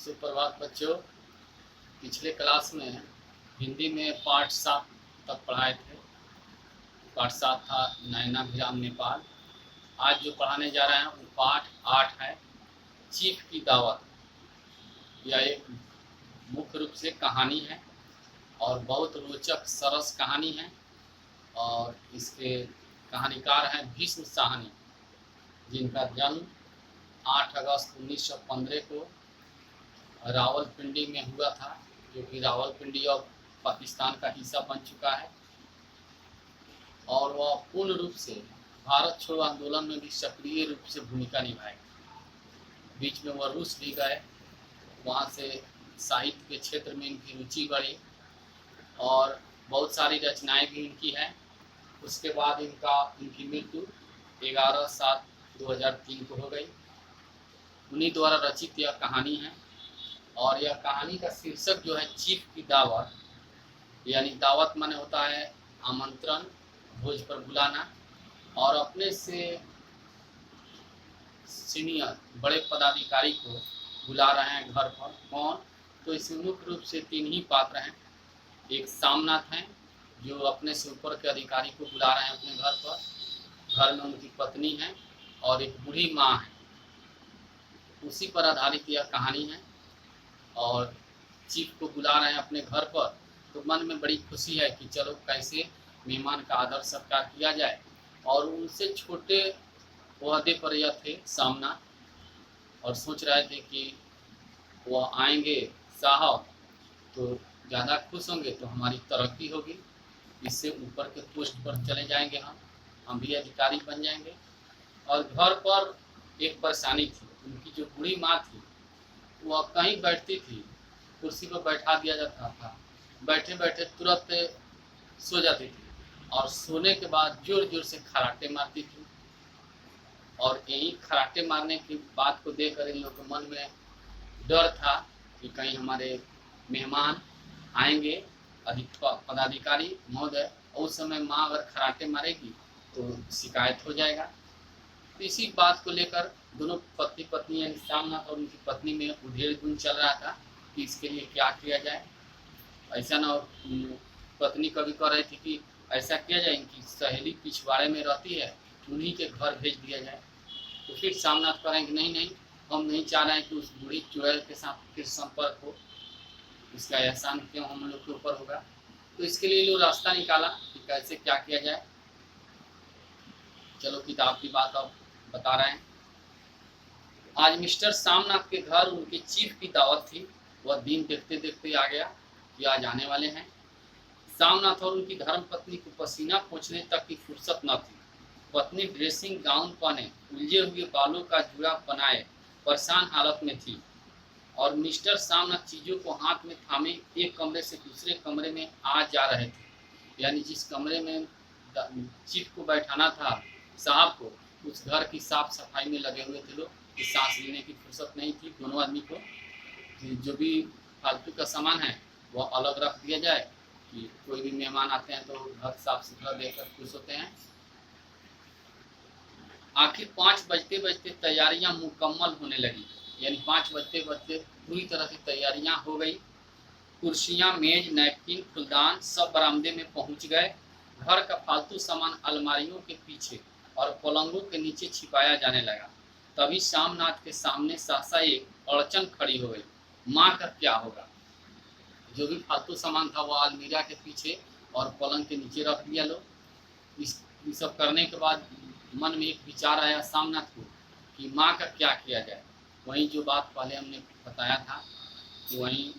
सुप्रभात बच्चों। पिछले क्लास में हिंदी में पाठ 7 तक पढ़ाए थे। पाठ 7 था नैनाभिराम नेपाल। आज जो पढ़ाने जा रहे हैं वो पाठ 8 है, चीफ की दावत। यह एक मुख्य रूप से कहानी है और बहुत रोचक सरस कहानी है। और इसके कहानीकार हैं भीष्म साहनी, जिनका जन्म 8 अगस्त 1915 को रावलपिंडी में हुआ था, जो कि रावलपिंडी अब पाकिस्तान का हिस्सा बन चुका है। और वह पूर्ण रूप से भारत छोड़ो आंदोलन में भी सक्रिय रूप से भूमिका निभाए। बीच में वह रूस भी गए, वहाँ से साहित्य के क्षेत्र में इनकी रुचि बढ़ी और बहुत सारी रचनाएं भी इनकी हैं। उसके बाद इनकी मृत्यु 11/7/2003 को हो गई। उन्हीं द्वारा रचित यह कहानी है और यह कहानी का शीर्षक जो है चीफ की दावत, यानी दावत माने होता है आमंत्रण, भोज पर बुलाना। और अपने से सीनियर बड़े पदाधिकारी को बुला रहे हैं घर पर। कौन? तो इसमें मुख्य रूप से 3 ही पात्र हैं। एक सामनाथ हैं जो अपने से ऊपर के अधिकारी को बुला रहे हैं अपने घर पर। घर में उनकी पत्नी है और एक बूढ़ी माँ है। उसी पर आधारित यह कहानी है और चीफ को बुला रहे हैं अपने घर पर, तो मन में बड़ी खुशी है कि चलो कैसे मेहमान का आदर सत्कार किया जाए। और उनसे छोटे ओहदे पर यह थे सामना, और सोच रहे थे कि वह आएंगे साहब तो ज़्यादा खुश होंगे, तो हमारी तरक्की होगी, इससे ऊपर के पोस्ट पर चले जाएंगे, हम भी अधिकारी बन जाएंगे। और घर पर एक परेशानी थी, उनकी जो बूढ़ी माँ थी वह कहीं बैठती थी, कुर्सी पर बैठा दिया जाता था, बैठे बैठे तुरंत सो जाती थी और सोने के बाद जोर जोर से खराटे मारती थी। और यही खराटे मारने की बात को देखकर इन लोगों के मन में डर था कि कहीं हमारे मेहमान आएंगे पदाधिकारी महोदय, और उस समय माँ अगर खराटे मारेगी तो शिकायत हो जाएगा। तो इसी बात को लेकर दोनों पति पत्नी यानी सामनाथ और उनकी पत्नी में उधेड़ बुन चल रहा था कि इसके लिए क्या किया जाए। ऐसा ना, पत्नी कभी कह रही थी कि ऐसा किया जाए, इनकी सहेली पिछवाड़े में रहती है, उन्हीं के घर भेज दिया जाए। तो फिर सामनाथ कह रहे हैं कि नहीं, हम नहीं चाह रहे हैं कि उस बूढ़ी चुड़ैल के साथ फिर संपर्क हो, इसका एहसान क्यों हम लोग के ऊपर होगा। तो इसके लिए लोग रास्ता निकाला कि कैसे क्या किया जाए। चलो किताब की बात अब बता रहे हैं। आज मिस्टर सामनाथ के घर उनके चीफ की दावत थी। वह दिन देखते देखते आ गया कि आज आने वाले हैं। सामनाथ और उनकी धर्म पत्नी को पसीना पोंछने तक की फुर्सत न थी। पत्नी ड्रेसिंग गाउन पहने, उलझे हुए बालों का जुड़ा बनाए परेशान हालत में थी और मिस्टर सामनाथ चीजों को हाथ में थामे एक कमरे से दूसरे कमरे में आ जा रहे थे। यानी जिस कमरे में चीफ को बैठाना था साहब को, उस घर की साफ सफाई में लगे हुए थे लोग कि सांस लेने की फुर्सत नहीं थी दोनों आदमी को। जो भी फालतू का सामान है वह अलग रख दिया जाए कि कोई भी मेहमान आते हैं तो घर साफ सुथरा देखकर खुश होते हैं। आखिर 5 बजते बजते तैयारियां मुकम्मल होने लगी, यानी 5 बजते बजते पूरी तरह से तैयारियां हो गई। कुर्सियां, मेज, नैपकिन, फूलदान सब बरामदे में पहुंच गए। घर का फालतू सामान अलमारियों के पीछे और पलंगों के नीचे छिपाया जाने लगा। तभी सामनाथ के सामने सहसा एक अड़चन खड़ी हो गई। माँ का क्या होगा? जो भी फालतू सामान था वो अलमीरा के पीछे और पलंग के नीचे रख दिया लोग। इस सब करने के बाद मन में एक विचार आया सामनाथ को कि माँ का क्या किया जाए। वहीं जो बात पहले हमने बताया था कि वहीं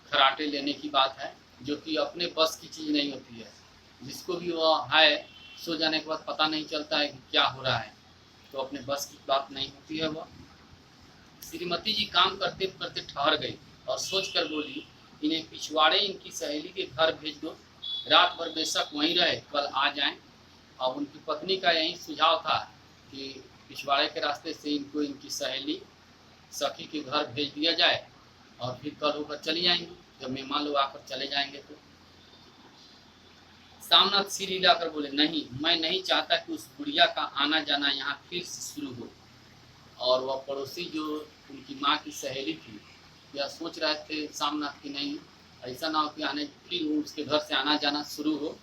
खराटे लेने की बात है, जो कि अपने बस की चीज़ नहीं होती है। जिसको भी वह है, सो जाने के बाद पता नहीं चलता है कि क्या हो रहा है, तो अपने बस की बात नहीं होती है वह। श्रीमती जी काम करते करते ठहर गई और सोच कर बोली, इन्हें पिछवाड़े इनकी सहेली के घर भेज दो, रात भर बेशक वहीं रहे, कल आ जाएं। और उनकी पत्नी का यही सुझाव था कि पिछवाड़े के रास्ते से इनको इनकी सहेली सखी के घर भेज दिया जाए और फिर कल होकर चली जाएंगी, जब मेहमान लोग आकर चले जाएंगे तो। सामनाथ सिर हिलाकर बोले, नहीं, मैं नहीं चाहता कि उस बुढ़िया का आना जाना यहाँ फिर से शुरू हो। और वह पड़ोसी जो उनकी माँ की सहेली थी या सोच रहे थे सामनाथ की नहीं, ऐसा ना हो कि आने फिर उसके घर से आना जाना शुरू हो।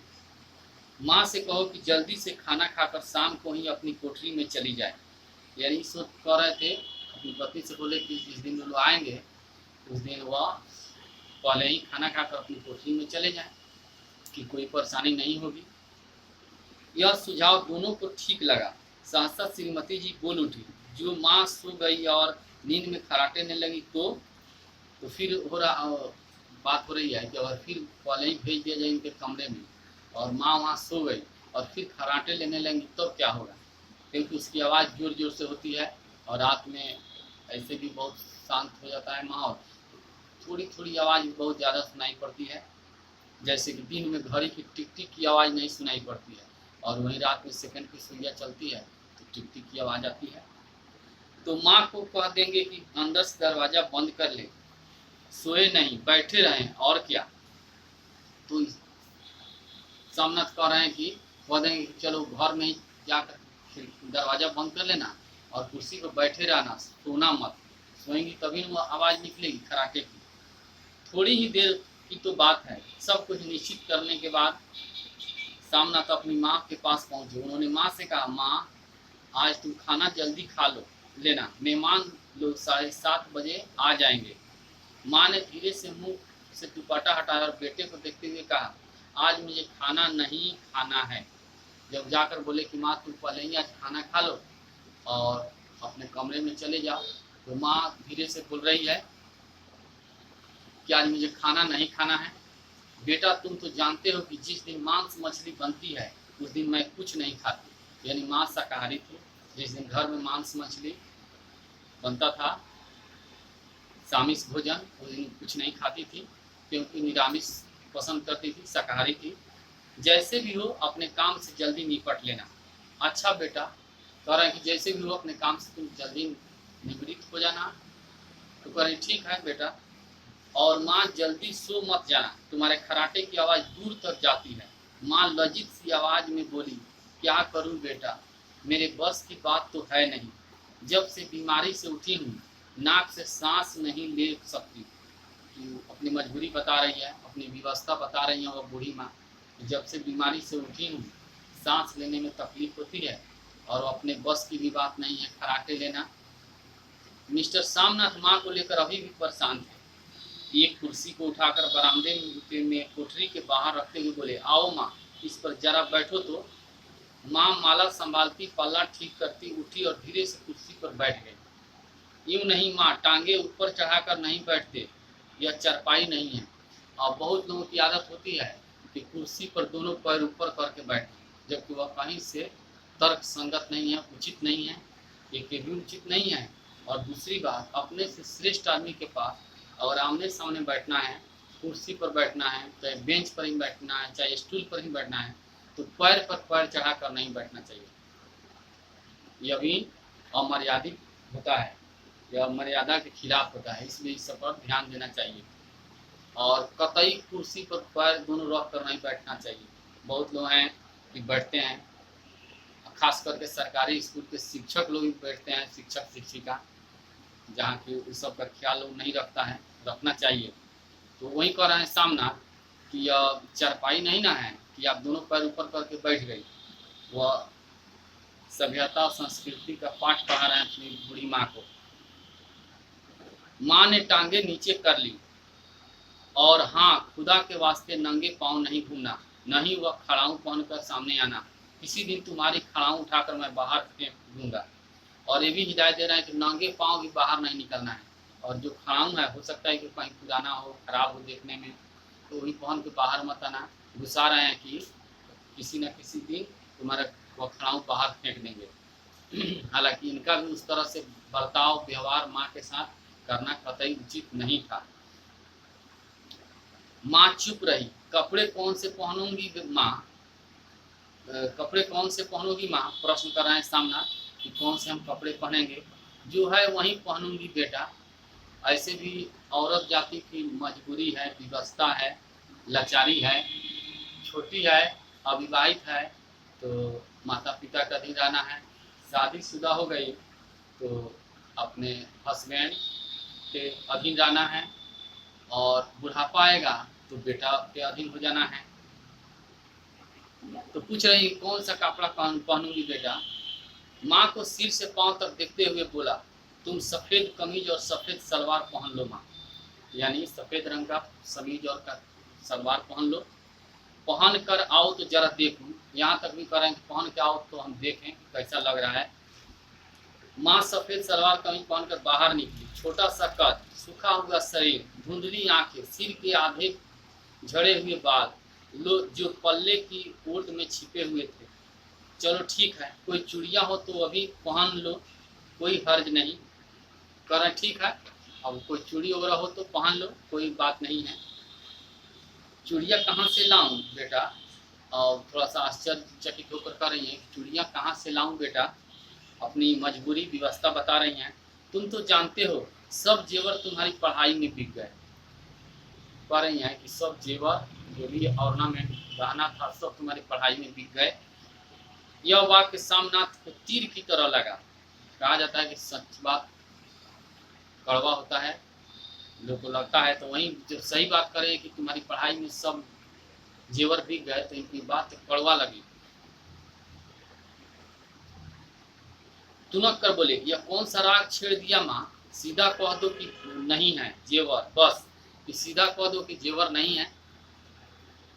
माँ से कहो कि जल्दी से खाना खाकर शाम को ही अपनी कोठरी में चली जाए। यानी सोच कह रहे थे, अपनी पत्नी से बोले कि जिस दिन वो लोग आएंगे उस दिन वह पहले ही खाना खाकर अपनी कोठरी में चले जाएं कि कोई परेशानी नहीं होगी। यह सुझाव दोनों को ठीक लगा। सहसा श्रीमती जी बोल उठी, जो माँ सो गई और नींद में खराटेने लगी तो फिर बात हो रही है कि अगर फिर पहले ही भेज दिया जाए इनके कमरे में और माँ वहाँ सो गई और फिर खराटे लेने लगेंगी तो क्या होगा, क्योंकि उसकी आवाज़ जोर जोर से होती है और रात में ऐसे भी बहुत शांत हो जाता है माहौल, थोड़ी थोड़ी आवाज़ बहुत ज़्यादा सुनाई पड़ती है। जैसे कि दिन में घड़ी की टिक टिक की आवाज़ नहीं सुनाई पड़ती है और वहीं रात में सेकंड की सुइयाँ चलती है तो टिक टिक की आवाज़ आती है। तो माँ को कह देंगे कि अंदर से दरवाज़ा बंद कर ले, सोए नहीं बैठे रहें और क्या। तो सामनाथ कह रहे हैं कि कह देंगे कि चलो घर में ही जाकर दरवाज़ा बंद कर लेना और कुर्सी पर बैठे रहना, सोना मत, सोएंगी तभी वो आवाज़ निकलेगी खराटे की। थोड़ी ही देर की तो बात है। सब कुछ निश्चित करने के बाद सामनाथ अपनी माँ के पास पहुँचे। उन्होंने माँ से कहा, माँ आज तुम खाना जल्दी खा लेना, मेहमान लोग 7:30 बजे आ जाएंगे। माँ ने धीरे से मुंह से दुपट्टा हटाया और बेटे को देखते हुए कहा, आज मुझे खाना नहीं खाना है। जब जाकर बोले कि माँ तुम पहले ही आज खाना खा लो और अपने कमरे में चले जाओ, तो माँ धीरे से बोल रही है कि आज मुझे खाना नहीं खाना है। बेटा तुम तो जानते हो कि जिस दिन मांस मछली बनती है उस दिन मैं कुछ नहीं खाती। यानी माँ शाकाहारी थी। जिस दिन घर में मांस मछली बनता था, सामिस भोजन, उस दिन कुछ नहीं खाती थी क्योंकि निरामिष पसंद करती थी, शाकाहारी थी। जैसे भी हो अपने काम से जल्दी निपट लेना। अच्छा बेटा, कह रहे हैं कि जैसे भी हो अपने काम से तुम जल्दी निवृत्त हो जाना। तो कह रही ठीक है बेटा, और माँ जल्दी सो मत जाना, तुम्हारे खराटे की आवाज़ दूर तक जाती है। माँ लज्जित सी आवाज़ में बोली, क्या करूँ बेटा, मेरे बस की बात तो है नहीं। जब से बीमारी से उठी हूँ नाक से सांस नहीं ले सकती। तो अपनी मजबूरी बता रही है, अपनी व्यवस्था बता रही है वो बूढ़ी माँ। जब से बीमारी से उठी हूँ सांस लेने में तकलीफ होती है और अपने बस की भी बात नहीं है खराटे लेना। मिस्टर सामनाथ माँ को लेकर अभी भी परेशान थे। एक कुर्सी को उठाकर बरामदे में कोठरी के बाहर रखते हुए बोले, आओ माँ, इस पर जरा बैठो। तो माँ माला संभालती पल्ला ठीक करती उठी और धीरे से कुर्सी पर बैठ गई। यूं नहीं माँ, टांगे ऊपर चढ़ाकर नहीं बैठते, यह चरपाई नहीं है। और बहुत लोगों की आदत होती है कि कुर्सी पर दोनों पैर ऊपर करके बैठे, जबकि वह कहीं से तर्क संगत नहीं है, उचित नहीं है, एक भी उचित नहीं है। और दूसरी बात, अपने से श्रेष्ठ आदमी के पास अगर आमने सामने बैठना है, कुर्सी पर बैठना है, चाहे बेंच पर ही बैठना है, चाहे स्टूल पर ही बैठना है, तो पैर पर पैर चढ़ाकर नहीं बैठना चाहिए। यह भी अमर्यादित होता है, यह मर्यादा के खिलाफ होता है, इसलिए इस सब पर ध्यान देना चाहिए। और कतई कुर्सी पर पैर दोनों रख कर नहीं बैठना चाहिए। बहुत लोग हैं कि बैठते हैं, खास करके सरकारी स्कूल के शिक्षक लोग भी बैठते हैं, शिक्षक शिक्षिका, जहाँ की उस सब का ख्याल लोग नहीं रखना चाहिए। तो वही कह रहे हैं सामना कि यह चरपाई नहीं ना है कि आप दोनों पैर ऊपर करके बैठ गई। वह सभ्यता और संस्कृति का पाठ पढ़ा रहे हैं अपनी बूढ़ी माँ को। माँ ने टांगे नीचे कर ली और हाँ, खुदा के वास्ते नंगे पाँव नहीं घूमना, नहीं वह खड़ाऊँ पहनकर सामने आना। किसी दिन तुम्हारी खड़ाऊँ उठाकर मैं बाहर फेंक दूंगा। और ये भी हिदायत दे रहे हैं कि नंगे पाँव भी बाहर नहीं निकलना है। और जो खड़ाऊँ है, हो सकता है कि कहीं पुराना हो, खराब हो देखने में, तो वही पहन के बाहर मत आना। घुसा रहे हैं कि किसी न किसी दिन तुम्हारा वह खड़ाऊँ बाहर फेंक देंगे। हालांकि इनका भी उस तरह से बर्ताव व्यवहार माँ के साथ करना कतई उचित नहीं था। माँ चुप रही। कपड़े कौन से पहनूंगी माँ, कपड़े कौन से पहनोगी माँ, प्रश्न कर रहे हैं सामना कि कौन से हम कपड़े पहनेंगे। जो है वही पहनूंगी बेटा। ऐसे भी औरत जाति की मजबूरी है, विवशता है, लाचारी है, छोटी है, अविवाहित है, तो माता पिता का अधीन रहना है। शादीशुदा हो गई तो अपने हस्बैंड के अधीन रहना है, और बुढ़ापा आएगा तो बेटा के अधीन हो जाना है। तो पूछ रही कौन सा कपड़ा पहनूंगी बेटा। माँ को सिर से पांव तक देखते हुए बोला, तुम सफेद कमीज और सफेद सलवार पहन लो माँ, यानी सफेद रंग का समीज और का सलवार पहन लो, पहन कर आओ तो जरा देखूं। यहाँ तक भी करें पहन के आओ तो हम देखें कैसा लग रहा है। माँ सफेद सलवार कमीज पहनकर बाहर निकली। छोटा सा कद, सूखा हुआ शरीर, धुंधली आंखें, सिर के आधे झड़े हुए बाल जो पल्ले की ओट में छिपे हुए थे। चलो ठीक है, कोई चूड़िया हो तो अभी पहन लो, कोई हर्ज नहीं। करें ठीक है, अब कोई चूड़ी वगैरह हो तो पहन लो, कोई बात नहीं है। चूड़िया कहाँ से लाऊं बेटा। और थोड़ा सा आश्चर्यचकित होकर कह रही है, चूड़िया कहाँ से लाऊं बेटा। अपनी मजबूरी व्यवस्था बता रही हैं। तुम तो जानते हो सब जेवर तुम्हारी पढ़ाई में बिक गए। कह रही हैं कि सब जेवर जो भी ऑर्नामेंट गहना था सब तुम्हारी पढ़ाई में बिक गए। यह वाक्य सामनाथ को तीर की तरह लगा। कहा जाता है कि सच बात कड़वा होता है, लोग को लगता है, तो वहीं जब सही बात करें कि तुम्हारी पढ़ाई में सब जेवर बिक गए तो इनकी बात कड़वा लगी। तुनक कर बोले, यह कौन सा राग छेड़ दिया माँ, सीधा कह दो कि नहीं है जेवर, बस कि सीधा कह दो कि जेवर नहीं है।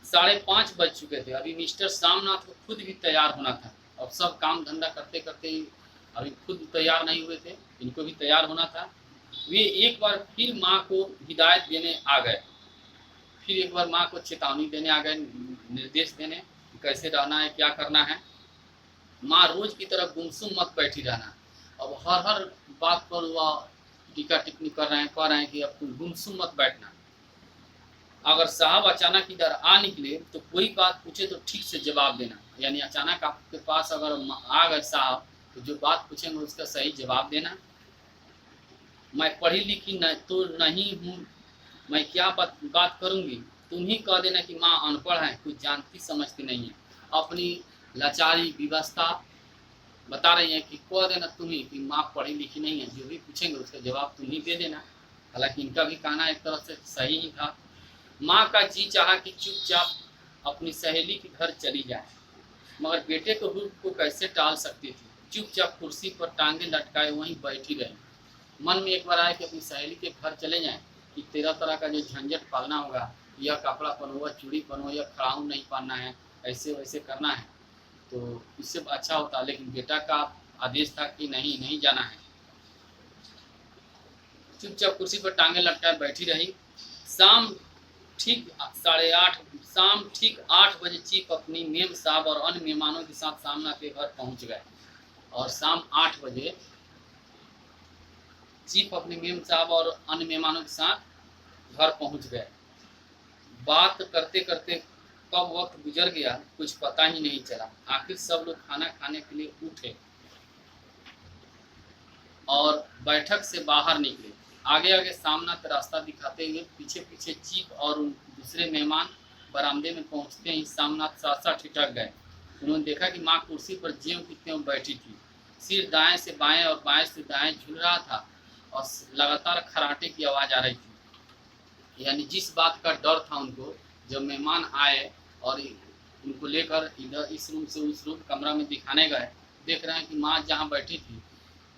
5:30 बज चुके थे। अभी मिस्टर सामनाथ को खुद भी तैयार होना था। अब सब काम धंधा करते करते अभी खुद तैयार नहीं हुए थे, इनको भी तैयार होना था। वे एक बार फिर माँ को हिदायत देने आ गए, फिर एक बार माँ को चेतावनी देने आ गए, निर्देश देने कैसे रहना है, क्या करना है। माँ रोज की तरह गुमसुम मत बैठी रहना। अब हर बात पर वह टीका टिप्पणी कर रहे हैं, कह रहे हैं कि अब तुम गुमसुम मत बैठना। अगर साहब अचानक इधर आ निकले तो कोई बात पूछे तो ठीक से जवाब देना, यानी अचानक आपके पास अगर आ गए साहब तो जो बात पूछेंगे उसका सही जवाब देना। मैं पढ़ी लिखी तो नहीं हूँ, मैं क्या बात करूँगी, तुम ही कह देना कि माँ अनपढ़ है, कुछ जानती समझती नहीं है। अपनी लाचारी व्यवस्था बता रही है कि कह देना तुम ही कि माँ पढ़ी लिखी नहीं है, जो भी पूछेंगे उसका जवाब तुम ही दे देना। हालांकि इनका भी कहना एक तरह से सही ही था। माँ का जी चाहा कि चुपचाप अपनी सहेली के घर चली जाए, मगर बेटे को हुक्म को कैसे टाल सकती थी। चुपचाप कुर्सी पर टांगे लटकाए वहीं बैठी रही। मन में एक बार आया कि अपनी सहेली के घर चले जाएं, कि 13 तरह का जो झंझट पालना होगा, यह कपड़ा पहनो, चूड़ी पहनो, यह खड़ाऊ नहीं पहनना है, ऐसे वैसे करना है, तो इससे अच्छा होता। लेकिन बेटा का आदेश था कि नहीं जाना है। चुपचाप कुर्सी पर टांगे लटकाए बैठी रही। शाम ठीक 8 बजे चीफ अपनी मेम साहब और अन्य मेहमानों के साथ सामना के घर पहुंच गए। और शाम 8 बजे चीफ अपने मेम साहब और अन्य मेहमानों के साथ घर पहुंच गए। बात करते करते कब वक्त गुजर गया कुछ पता ही नहीं चला। आखिर सब लोग खाना खाने के लिए उठे और बैठक से बाहर निकले। आगे आगे सामनाथ रास्ता दिखाते हुए पीछे पीछे चीफ और दूसरे मेहमान बरामदे में पहुंचते ही सामनाथ सासा ठिठक गए। उन्होंने देखा कि माँ कुर्सी पर ज्यों की त्यों बैठी थी। सिर दाएं से बाएं और बाएं से दाएं झूल रहा था और लगातार खराटे की आवाज़ आ रही थी। यानी जिस बात का डर था उनको, जब मेहमान आए और उनको लेकर इधर इस रूम से उस रूम कमरा में दिखाने गए, देख रहे हैं कि माँ जहाँ बैठी थी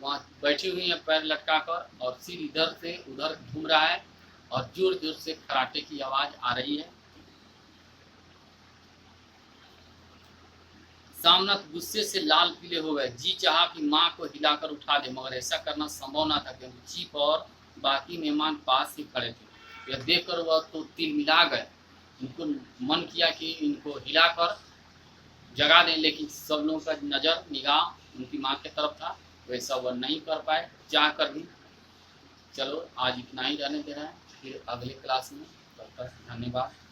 वहाँ बैठी हुई है पैर लटका कर, और सिर इधर से उधर घूम रहा है और जोर जोर से खराटे की आवाज़ आ रही है। सामनाथ गुस्से से लाल पीले हो गए। जी चाहा कि माँ को हिलाकर उठा दे, मगर ऐसा करना संभव न था क्योंकि चीफ और बाकी मेहमान पास ही खड़े थे। यह देखकर वह तो तिल मिला गए। उनको मन किया कि इनको हिलाकर जगा दें, लेकिन सब लोगों का नज़र निगाह उनकी माँ की तरफ था, वैसा वह नहीं कर पाए चाह कर भी। चलो आज इतना ही रहने दे रहे हैं, फिर अगले क्लास में। तब तक धन्यवाद।